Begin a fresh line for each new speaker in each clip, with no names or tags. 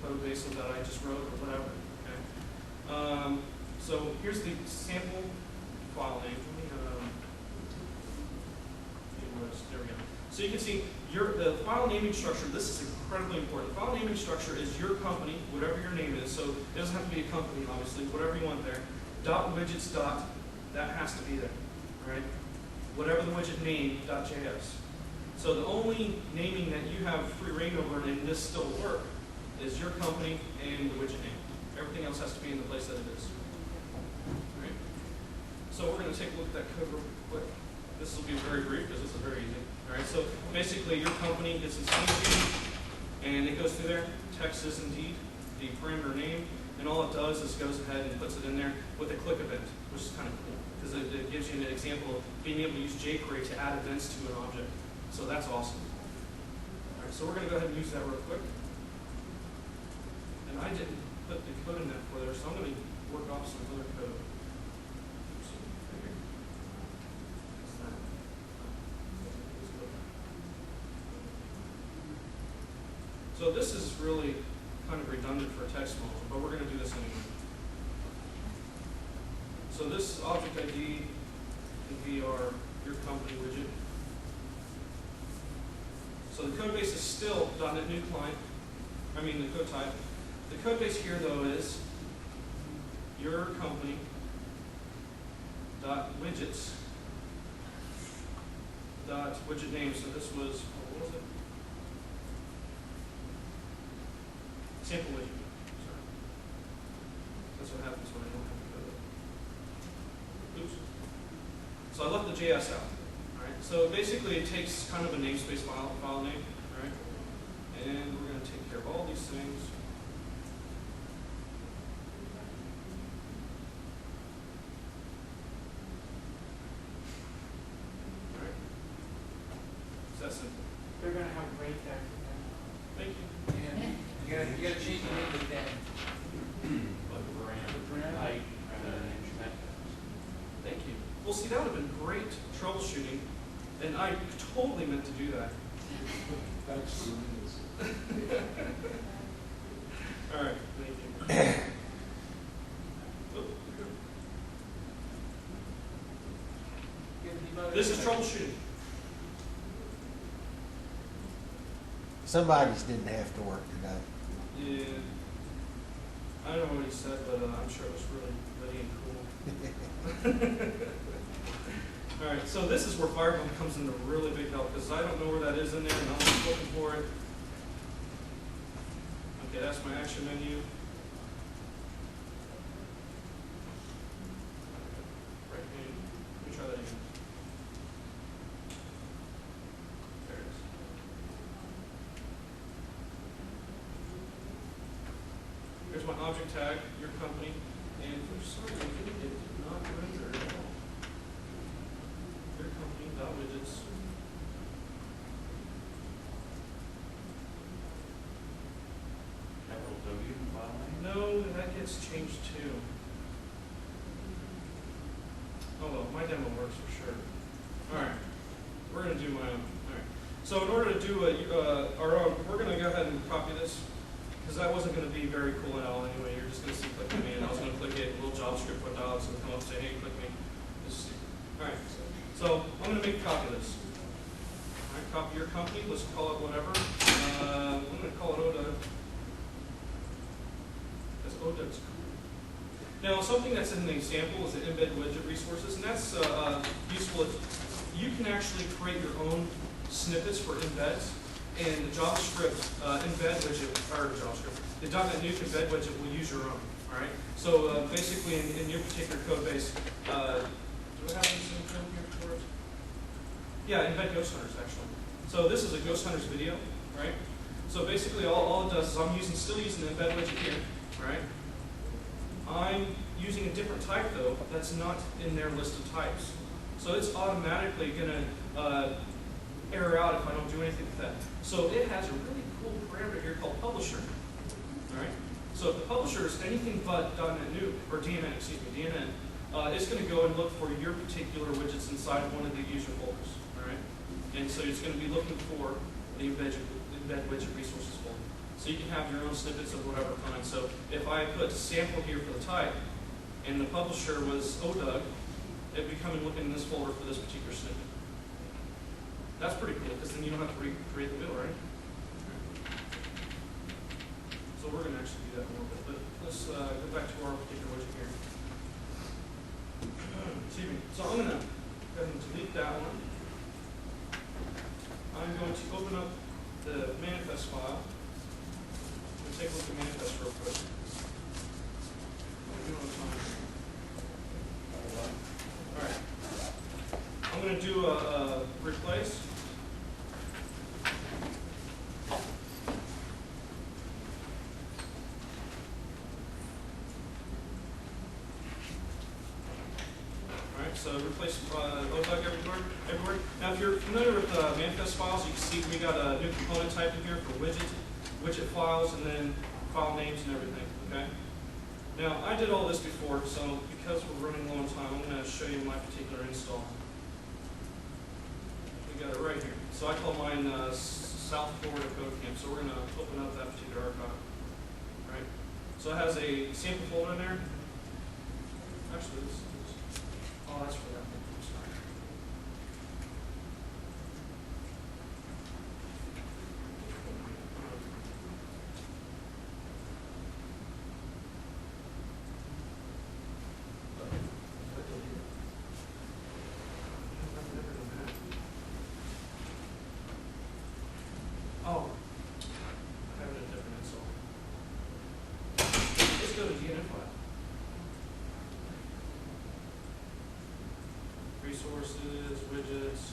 code base that I just wrote or whatever. Okay. So here's the sample file name. There we go. So you can see the file naming structure. This is incredibly important. The file naming structure is your company, whatever your name is. So it doesn't have to be a company, obviously. Whatever you want there. .widgets. That has to be there. All right. Whatever the widget name .js. So the only naming that you have free reign over, and this still work, is your company and the widget name. Everything else has to be in the place that it is. All right. So we're going to take a look at that code real quick. This will be very brief because this is very easy. All right. So basically, your company gets its name, and it goes through there. Text is indeed the parameter name, and all it does is goes ahead and puts it in there with a click event, which is kind of cool because it gives you an example of being able to use jQuery to add events to an object. So that's awesome. All right. So we're going to go ahead and use that real quick. And I didn't put the code in that for there, so I'm going to work off some other code. So this is really kind of redundant for a text module, but we're going to do this anyway. So this object ID can be your company widget. So the code base is still .NET client. I mean the code type. The code base here though is your company .widgets .widget name. So this was, what was it? Sample widget. Sorry. That's what happens when I don't have the code. Oops. So I left the JS out. Alright. So basically it takes kind of a namespace file name. Alright. And we're going to take care of all these things. Alright. Is that simple?
They're going to have great there.
Thank you.
You gotta change the name of the tag.
Thank you. Well, see, that would have been great troubleshooting, and I totally meant to do that. All right, thank you. This is troubleshooting.
Somebody's didn't have to work today.
Yeah. I don't know what he said, but I'm sure it was really witty and cool. All right, so this is where Fireball comes into really big help because I don't know where that is in there, and I'm just looking for it. Okay, that's my action menu. Right hand. Let me try that again. There it is. Here's my object tag, your company, and for some reason it did not render at all. Your company, .widgets.
Capital W file name?
No, that gets changed too. Oh well, my demo works for sure. Alright, we're going to do my own. Alright, so in order to do our own, we're going to go ahead and copy this. Because that wasn't going to be very cool at all anyway. You're just going to see click me, and I was going to click it, a little JavaScript with dots, and come up and say, hey, click me. All right. So I'm going to make a copy of this. All right, copy your company. Let's call it whatever. I'm going to call it ODA. Because ODA's cool. Now, something that's in the example is the embed widget resources, and that's useful if you can actually create your own snippets for embeds. And the JavaScript embed widget, or JavaScript, the .NETNuke embed widget will use your own. All right. So basically, in your particular code base, do I have anything here for it? Yeah, embed Ghost Hunters actually. So this is a Ghost Hunters video, right? So basically, all it does is I'm still using the embed widget here, right? I'm using a different type though that's not in their list of types. So it's automatically going to error out if I don't do anything with that. So it has a really cool parameter here called publisher. All right. So if the publisher is anything but .NETNuke or DNN, excuse me, DNN, it's going to go and look for your particular widgets inside of one of the user folders. All right. And so it's going to be looking for the embed widget resources folder. So you can have your own snippets of whatever kind. So if I put sample here for the type, and the publisher was ODUG, it'd be coming looking in this folder for this particular snippet. That's pretty cool, because then you don't have to recreate the bill, right? So we're going to actually do that in a little bit, but let's go back to our particular widget here. Excuse me. So I'm going to go ahead and delete that one. I'm going to open up the manifest file. We'll take a look at manifest real quick. All right. I'm going to do a replace. So replace ODUG everywhere. Now, if you're familiar with manifest files, you can see we got a new component type in here for widget files, and then file names and everything. Okay. Now, I did all this before, so because we're running low on time, I'm going to show you my particular install. We got it right here. So I call mine South Florida Code Camp. So we're going to open up that particular archive. Right. So it has a sample folder in there. Actually, this. Oh, that's for that one. I'm sorry. Oh, I have it in a different install. Let's go to DNF file. Resources, widgets,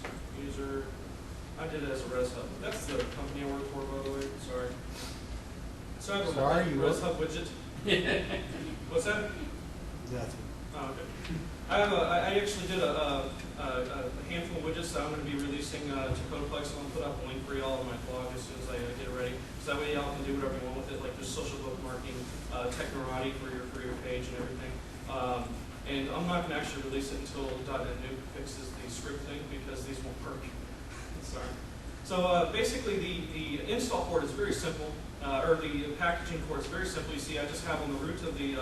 user. I did it as a Res Hub. That's the company I work for, by the way. Sorry. So I have a Res Hub widget. What's that?
Nothing.
Oh, okay. I actually did a handful of widgets that I'm going to be releasing to Codeplex. I'm going to put up a link for y'all on my blog as soon as I get it ready. So that way y'all can do whatever you want with it, like just social bookmarking, technorati for your page and everything. And I'm not going to actually release it until DotNetNuke fixes the script thing, because these won't work. Sorry. So basically the install port is very simple, or the packaging port is very simple. You see I just have on the root of the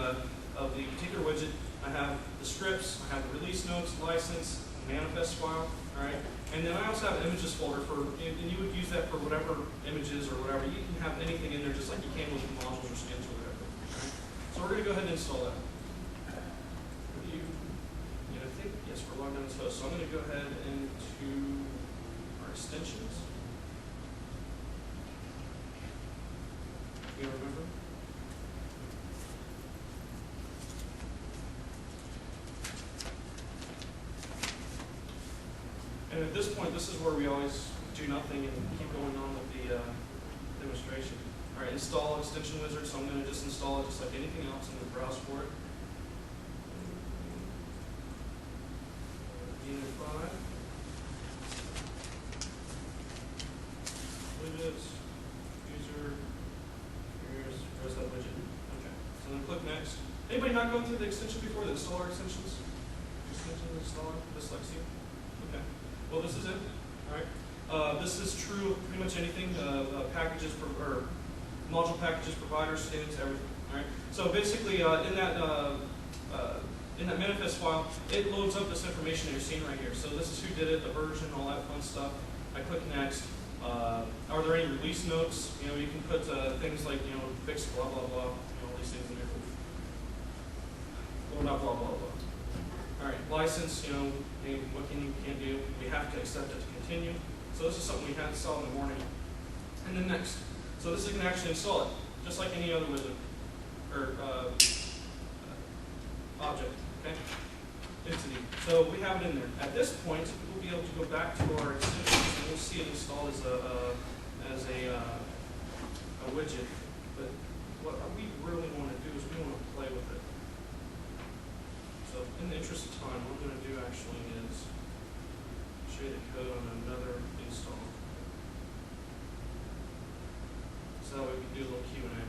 particular widget, I have the scripts, I have the release notes, license, manifest file, all right? And then I also have an images folder for, and you would use that for whatever images or whatever. You can have anything in there just like you can with modules or skins or whatever. All right? So we're going to go ahead and install that. Yes, we're logged on as host. So I'm going to go ahead into our extensions. You remember? And at this point, this is where we always do nothing and keep going on with the demonstration. All right, install extension wizard. So I'm going to just install it just like anything else. I'm going to browse for it. Widgets, user, here's that widget. Okay, so then click next. Anybody not going through the extension before, the installer extensions? Extension installer, dyslexia? Okay, well this is it, all right. This is true of pretty much anything, packages, or module packages, providers, skins, everything, all right. So basically in that manifest file, it loads up this information that you're seeing right here. So this is who did it, the version, all that fun stuff. I click next. Are there any release notes? You know, you can put things like, you know, fix blah, blah, blah, you know, all these things in there. Well, not blah, blah, blah. All right, license, you know, hey, what can you, can't do? We have to accept it to continue. So this is something we had to install in the morning. And then next. So this is going to actually install it, just like any other wizard, or object. Okay, entity. So we have it in there. At this point, we'll be able to go back to our extensions and we'll see it installed as a widget. But what we really want to do is we want to play with it. So in the interest of time, what I'm going to do actually is show you the code on another install. So that way we can do a little Q&A.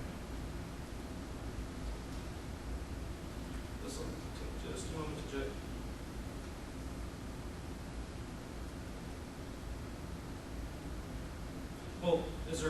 This will take just a moment to check. Well, is there